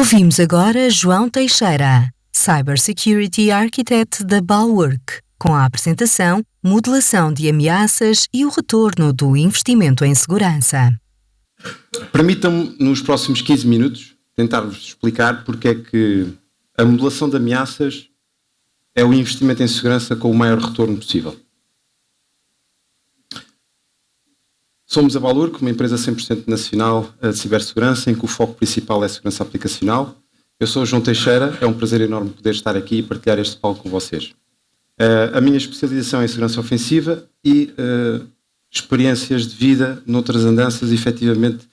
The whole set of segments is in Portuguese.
Ouvimos agora João Teixeira, Cybersecurity Architect da Bulwark, com a apresentação, modelação de ameaças e o retorno do investimento em segurança. Permitam-me, nos próximos 15 minutos, tentar-vos explicar porque é que a modelação de ameaças é o investimento em segurança com o maior retorno possível. Somos a Bulwark, uma empresa 100% nacional de cibersegurança, em que o foco principal é a segurança aplicacional. Eu sou o João Teixeira, é um prazer enorme poder estar aqui e partilhar este palco com vocês. A minha especialização é em segurança ofensiva e experiências de vida noutras andanças, efetivamente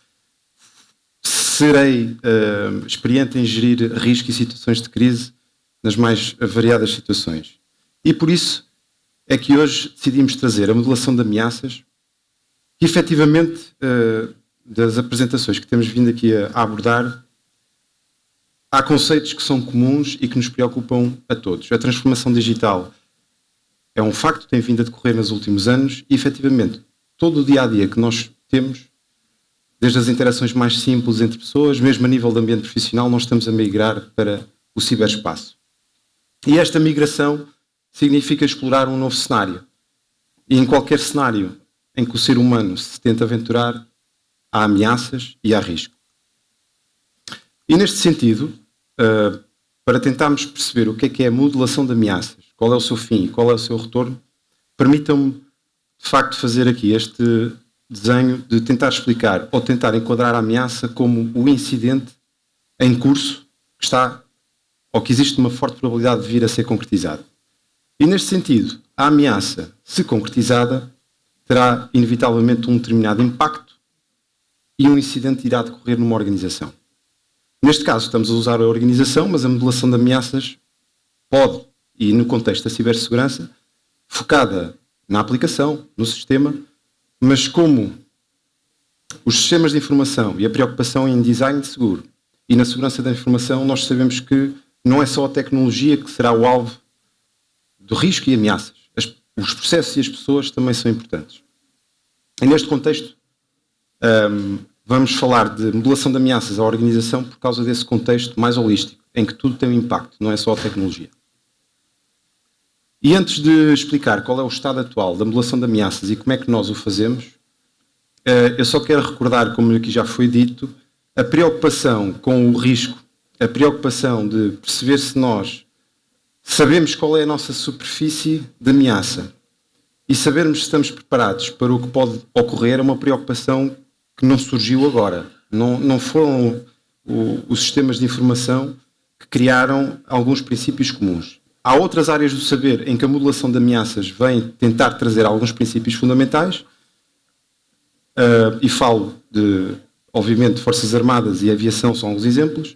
serei experiente em gerir risco e situações de crise nas mais variadas situações. E por isso é que hoje decidimos trazer a modelação de ameaças que efetivamente, das apresentações que temos vindo aqui a abordar, há conceitos que são comuns e que nos preocupam a todos. A transformação digital é um facto que tem vindo a decorrer nos últimos anos e, efetivamente, todo o dia-a-dia que nós temos, desde as interações mais simples entre pessoas, mesmo a nível de ambiente profissional, nós estamos a migrar para o ciberespaço. E esta migração significa explorar um novo cenário. E em qualquer cenário em que o ser humano se tenta aventurar, há ameaças e há risco. E neste sentido, para tentarmos perceber o que é a modelação de ameaças, qual é o seu fim e qual é o seu retorno, permitam-me, de facto, fazer aqui este desenho de tentar explicar ou tentar enquadrar a ameaça como o incidente em curso que está, ou que existe uma forte probabilidade de vir a ser concretizado. E neste sentido, a ameaça, se concretizada, terá inevitavelmente um determinado impacto e um incidente irá decorrer numa organização. Neste caso estamos a usar a organização, mas a modelação de ameaças pode, e no contexto da cibersegurança, focada na aplicação, no sistema, mas como os sistemas de informação e a preocupação em design seguro e na segurança da informação, nós sabemos que não é só a tecnologia que será o alvo do risco e ameaças. Os processos e as pessoas também são importantes. E neste contexto, vamos falar de modelação de ameaças à organização por causa desse contexto mais holístico, em que tudo tem um impacto, não é só a tecnologia. E antes de explicar qual é o estado atual da modelação de ameaças e como é que nós o fazemos, eu só quero recordar, como aqui já foi dito, a preocupação com o risco, a preocupação de perceber se nós sabemos qual é a nossa superfície de ameaça e sabermos se estamos preparados para o que pode ocorrer é uma preocupação que não surgiu agora. Não foram os sistemas de informação que criaram alguns princípios comuns. Há outras áreas do saber em que a modelação de ameaças vem tentar trazer alguns princípios fundamentais e falo de, obviamente, Forças Armadas e Aviação são alguns exemplos.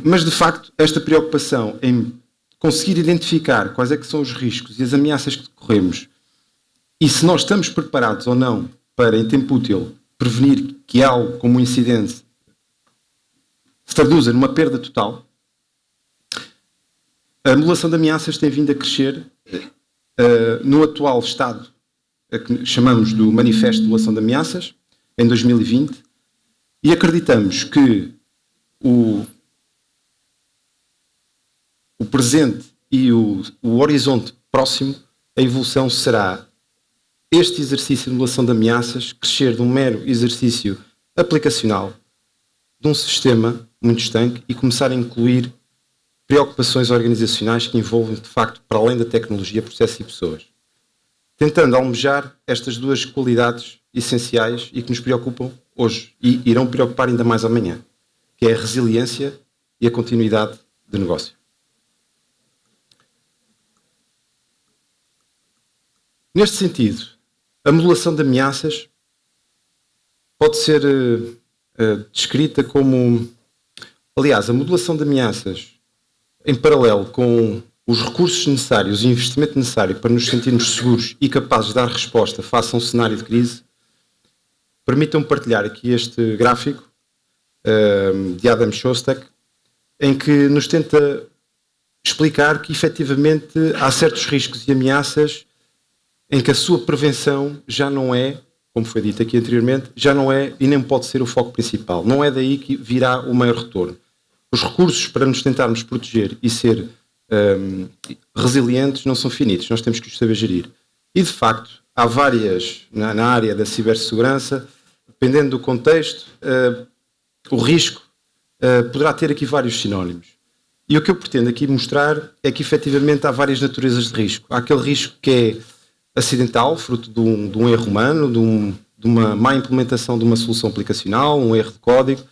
Mas, de facto, esta preocupação em conseguir identificar quais é que são os riscos e as ameaças que decorremos e se nós estamos preparados ou não para, em tempo útil, prevenir que algo como um incidente se traduza numa perda total, a modelação de ameaças tem vindo a crescer no atual estado a que chamamos do Manifesto de Modelação de Ameaças, em 2020, e acreditamos que o presente e o horizonte próximo, a evolução será este exercício de modelação de ameaças crescer de um mero exercício aplicacional de um sistema muito estanque e começar a incluir preocupações organizacionais que envolvem, de facto, para além da tecnologia, processos e pessoas. Tentando almejar estas duas qualidades essenciais e que nos preocupam hoje e irão preocupar ainda mais amanhã, que é a resiliência e a continuidade de negócio. Neste sentido, a modelação de ameaças pode ser descrita como... Aliás, a modelação de ameaças, em paralelo com os recursos necessários e o investimento necessário para nos sentirmos seguros e capazes de dar resposta face a um cenário de crise, permitam-me partilhar aqui este gráfico de Adam Shostak, em que nos tenta explicar que, efetivamente, há certos riscos e ameaças em que a sua prevenção já não é como foi dito aqui anteriormente, já não é e nem pode ser o foco principal. Não é daí que virá o maior retorno. Os recursos para nos tentarmos proteger e ser resilientes não são finitos, nós temos que os saber gerir. E, de facto, há várias, na área da cibersegurança, dependendo do contexto, o risco poderá ter aqui vários sinónimos. E o que eu pretendo aqui mostrar é que, efetivamente, há várias naturezas de risco. Há aquele risco que é acidental, fruto de um erro humano, de uma má implementação de uma solução aplicacional, um erro de código,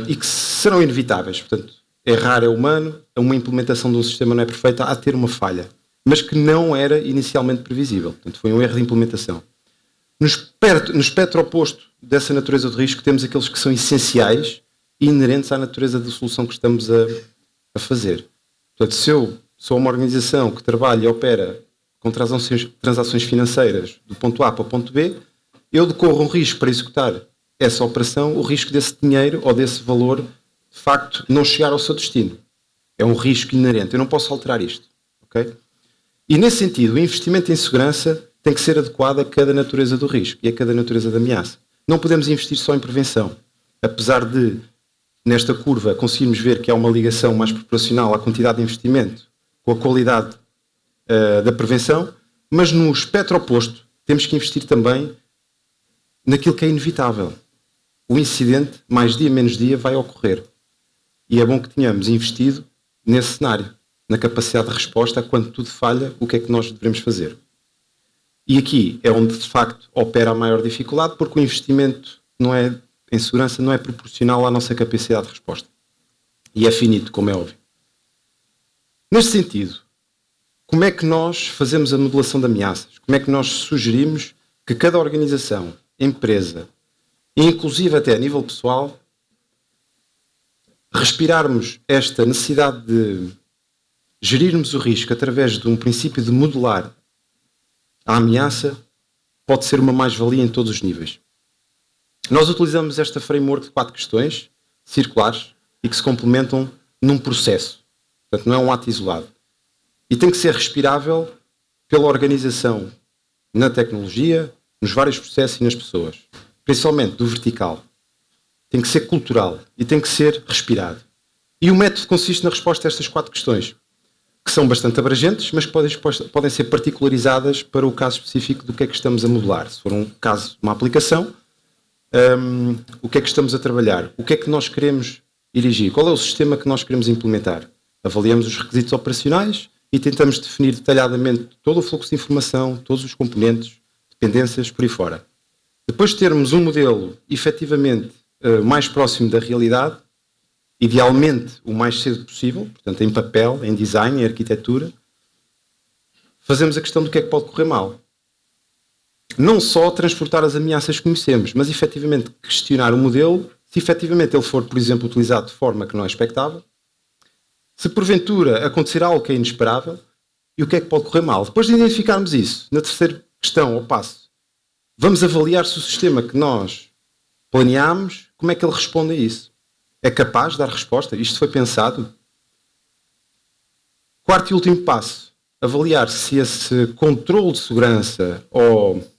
e que serão inevitáveis. Portanto, errar é humano, uma implementação de um sistema não é perfeita, há de ter uma falha, mas que não era inicialmente previsível. Portanto, foi um erro de implementação. No espectro oposto dessa natureza de risco, temos aqueles que são essenciais e inerentes à natureza da solução que estamos a fazer. Portanto, se eu sou uma organização que trabalha e opera com transações financeiras do ponto A para o ponto B, eu decorro um risco para executar essa operação, o risco desse dinheiro ou desse valor, de facto, não chegar ao seu destino. É um risco inerente. Eu não posso alterar isto. Okay? E, nesse sentido, o investimento em segurança tem que ser adequado a cada natureza do risco e a cada natureza da ameaça. Não podemos investir só em prevenção. Apesar de, nesta curva, conseguirmos ver que há uma ligação mais proporcional à quantidade de investimento com a qualidade da prevenção, mas no espectro oposto temos que investir também naquilo que é inevitável. O incidente, mais dia menos dia, vai ocorrer. E é bom que tenhamos investido nesse cenário, na capacidade de resposta a quando tudo falha, o que é que nós devemos fazer. E aqui é onde, de facto, opera a maior dificuldade, porque o investimento em segurança não é proporcional à nossa capacidade de resposta. E é finito, como é óbvio. Neste sentido, como é que nós fazemos a modelação de ameaças? Como é que nós sugerimos que cada organização, empresa, e inclusive até a nível pessoal, respirarmos esta necessidade de gerirmos o risco através de um princípio de modelar a ameaça, pode ser uma mais-valia em todos os níveis. Nós utilizamos esta framework de 4 questões circulares e que se complementam num processo. Portanto, não é um ato isolado. E tem que ser respirável pela organização na tecnologia, nos vários processos e nas pessoas. Principalmente do vertical. Tem que ser cultural e tem que ser respirado. E o método consiste na resposta a estas 4 questões, que são bastante abrangentes, mas que podem ser particularizadas para o caso específico do que é que estamos a modelar. Se for um caso, uma aplicação, o que é que estamos a trabalhar? O que é que nós queremos dirigir? Qual é o sistema que nós queremos implementar? Avaliamos os requisitos operacionais e tentamos definir detalhadamente todo o fluxo de informação, todos os componentes, dependências, por aí fora. Depois de termos um modelo efetivamente mais próximo da realidade, idealmente o mais cedo possível, portanto em papel, em design, em arquitetura, fazemos a questão do que é que pode correr mal. Não só transportar as ameaças que conhecemos, mas efetivamente questionar o modelo, se efetivamente ele for, por exemplo, utilizado de forma que não é expectável, se porventura acontecer algo que é inesperável, e o que é que pode correr mal. Depois de identificarmos isso, na terceira questão ou passo, vamos avaliar se o sistema que nós planeámos, como é que ele responde a isso. É capaz de dar resposta? Isto foi pensado? Quarto e último passo, avaliar se esse controle de segurança ou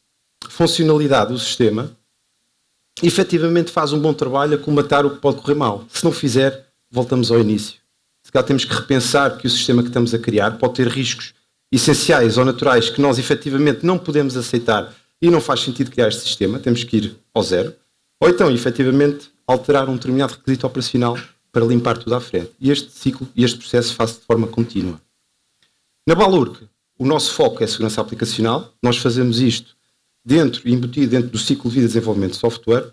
funcionalidade do sistema efetivamente faz um bom trabalho a colmatar o que pode correr mal. Se não fizer, voltamos ao início. Se calhar temos que repensar que o sistema que estamos a criar pode ter riscos essenciais ou naturais que nós efetivamente não podemos aceitar e não faz sentido criar este sistema, temos que ir ao zero. Ou então, efetivamente, alterar um determinado requisito operacional para limpar tudo à frente. E este ciclo e este processo faz-se de forma contínua. Na Balurk, o nosso foco é a segurança aplicacional. Nós fazemos isto embutido dentro do ciclo de vida de desenvolvimento de software,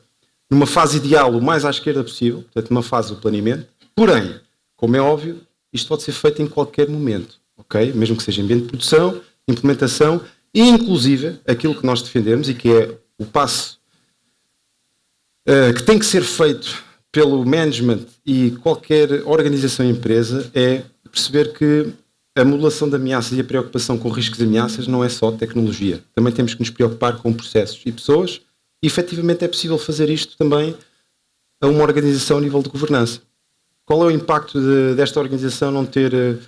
numa fase ideal o mais à esquerda possível, portanto, numa fase do planeamento. Porém, como é óbvio, isto pode ser feito em qualquer momento, ok? Mesmo que seja em ambiente de produção, implementação e, inclusive, aquilo que nós defendemos e que é o passo que tem que ser feito pelo management e qualquer organização e empresa é perceber que a modelação de ameaças e a preocupação com riscos e ameaças não é só tecnologia. Também temos que nos preocupar com processos e pessoas e, efetivamente, é possível fazer isto também a uma organização a nível de governança. Qual é o impacto desta organização não ter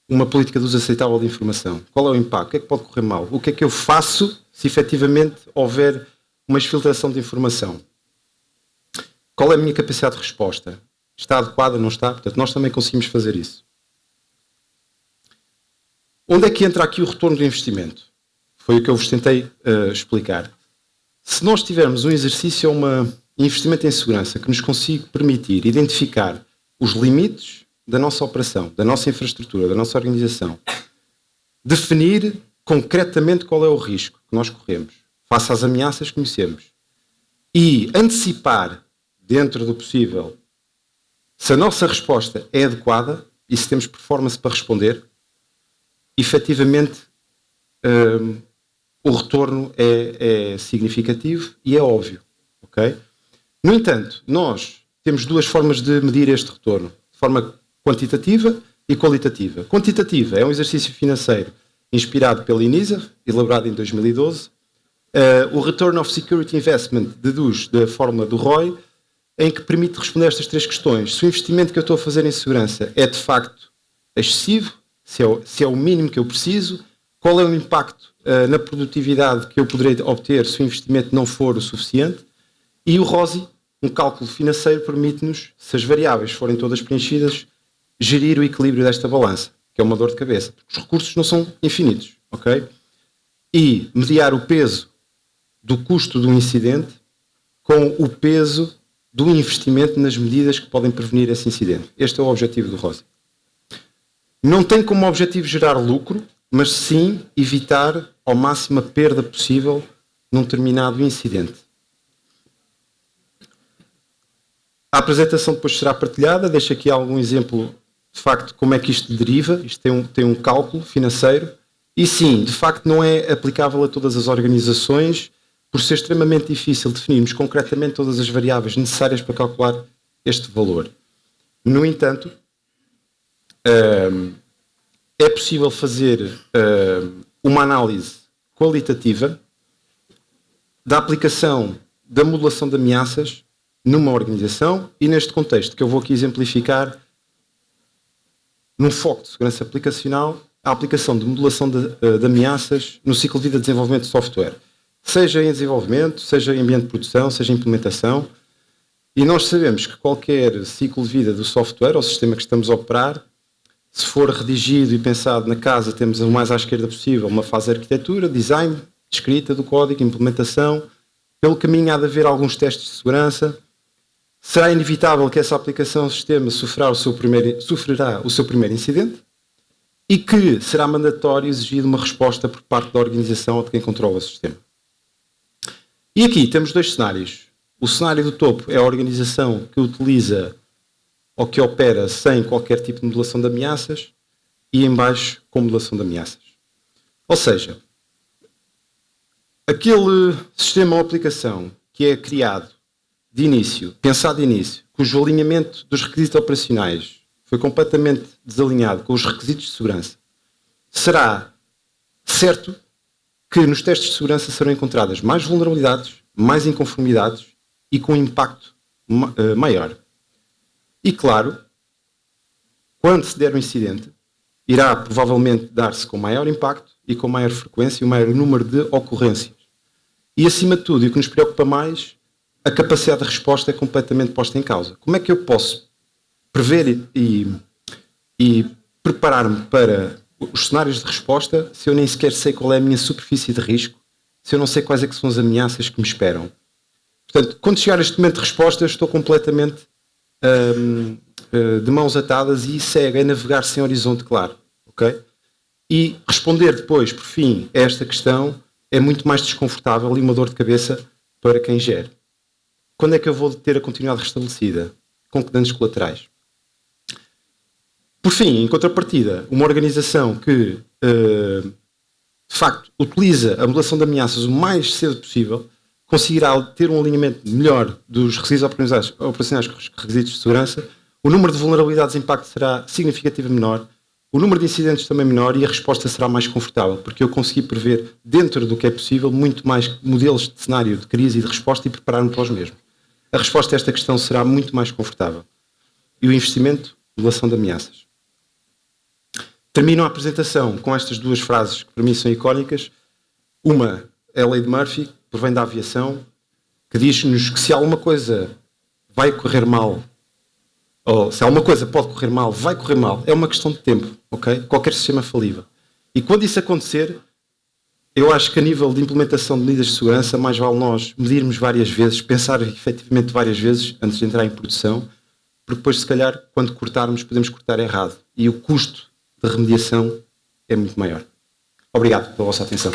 uma política de uso aceitável de informação? Qual é o impacto? O que é que pode correr mal? O que é que eu faço se efetivamente houver uma exfiltração de informação. Qual é a minha capacidade de resposta? Está adequada, não está? Portanto, nós também conseguimos fazer isso. Onde é que entra aqui o retorno do investimento? Foi o que eu vos tentei explicar. Se nós tivermos um exercício ou um investimento em segurança que nos consiga permitir identificar os limites da nossa operação, da nossa infraestrutura, da nossa organização, definir concretamente qual é o risco que nós corremos, face às ameaças que conhecemos, e antecipar, dentro do possível, se a nossa resposta é adequada e se temos performance para responder, efetivamente o retorno é significativo e é óbvio. Okay? No entanto, nós temos duas formas de medir este retorno, de forma quantitativa e qualitativa. Quantitativa é um exercício financeiro inspirado pela INISA, elaborado em 2012. O Return of Security Investment deduz da fórmula do ROI, em que permite responder a estas três questões. Se o investimento que eu estou a fazer em segurança é de facto excessivo, se é o mínimo que eu preciso, qual é o impacto na produtividade que eu poderei obter se o investimento não for o suficiente, e o ROSI, um cálculo financeiro, permite-nos, se as variáveis forem todas preenchidas, gerir o equilíbrio desta balança, que é uma dor de cabeça, porque os recursos não são infinitos, ok? E mediar o peso do custo do incidente com o peso do investimento nas medidas que podem prevenir esse incidente. Este é o objetivo do ROSI. Não tem como objetivo gerar lucro, mas sim evitar ao máximo a perda possível num determinado incidente. A apresentação depois será partilhada, deixo aqui algum exemplo de facto como é que isto deriva, isto tem um cálculo financeiro, e sim, de facto não é aplicável a todas as organizações, por ser extremamente difícil definirmos concretamente todas as variáveis necessárias para calcular este valor. No entanto, é possível fazer uma análise qualitativa da aplicação da modulação de ameaças numa organização e neste contexto que eu vou aqui exemplificar, num foco de segurança aplicacional, a aplicação de modulação de ameaças no ciclo de vida de desenvolvimento de software. Seja em desenvolvimento, seja em ambiente de produção, seja em implementação. E nós sabemos que qualquer ciclo de vida do software ou sistema que estamos a operar, se for redigido e pensado na casa, temos o mais à esquerda possível uma fase de arquitetura, design, escrita do código, implementação. Pelo caminho há de haver alguns testes de segurança. Será inevitável que essa aplicação ou sistema sofrerá o seu primeiro incidente e que será mandatório exigir uma resposta por parte da organização ou de quem controla o sistema. E aqui temos dois cenários. O cenário do topo é a organização que utiliza ou que opera sem qualquer tipo de modulação de ameaças e em baixo com modulação de ameaças. Ou seja, aquele sistema ou aplicação que é criado de início, pensado de início, cujo alinhamento dos requisitos operacionais foi completamente desalinhado com os requisitos de segurança, será certo que nos testes de segurança serão encontradas mais vulnerabilidades, mais inconformidades e com impacto maior. E claro, quando se der um incidente, irá provavelmente dar-se com maior impacto e com maior frequência e um maior número de ocorrências. E acima de tudo, e o que nos preocupa mais, a capacidade de resposta é completamente posta em causa. Como é que eu posso prever e preparar-me para os cenários de resposta se eu nem sequer sei qual é a minha superfície de risco, se eu não sei quais é que são as ameaças que me esperam? Portanto, quando chegar este momento de resposta, estou completamente de mãos atadas e cego, é navegar sem horizonte claro. Okay? E responder depois, por fim, a esta questão é muito mais desconfortável e uma dor de cabeça para quem gere. Quando é que eu vou ter a continuidade restabelecida? Com que danos colaterais? Por fim, em contrapartida, uma organização que, de facto, utiliza a modulação de ameaças o mais cedo possível, conseguirá ter um alinhamento melhor dos requisitos operacionais com os requisitos de segurança, o número de vulnerabilidades de impacto será significativamente menor, o número de incidentes também menor e a resposta será mais confortável, porque eu consegui prever, dentro do que é possível, muito mais modelos de cenário de crise e de resposta e preparar-me para os mesmos. A resposta a esta questão será muito mais confortável. E o investimento, modulação de ameaças. Termino a apresentação com estas duas frases que para mim são icónicas. Uma é a lei de Murphy, que provém da aviação. que diz-nos que se alguma coisa vai correr mal, ou se alguma coisa pode correr mal, vai correr mal, é uma questão de tempo, ok? Qualquer sistema é falível. E quando isso acontecer, eu acho que a nível de implementação de medidas de segurança, mais vale nós medirmos várias vezes, pensar efetivamente várias vezes antes de entrar em produção, porque depois, se calhar, quando cortarmos, podemos cortar errado. E o custo de remediação é muito maior. Obrigado pela vossa atenção.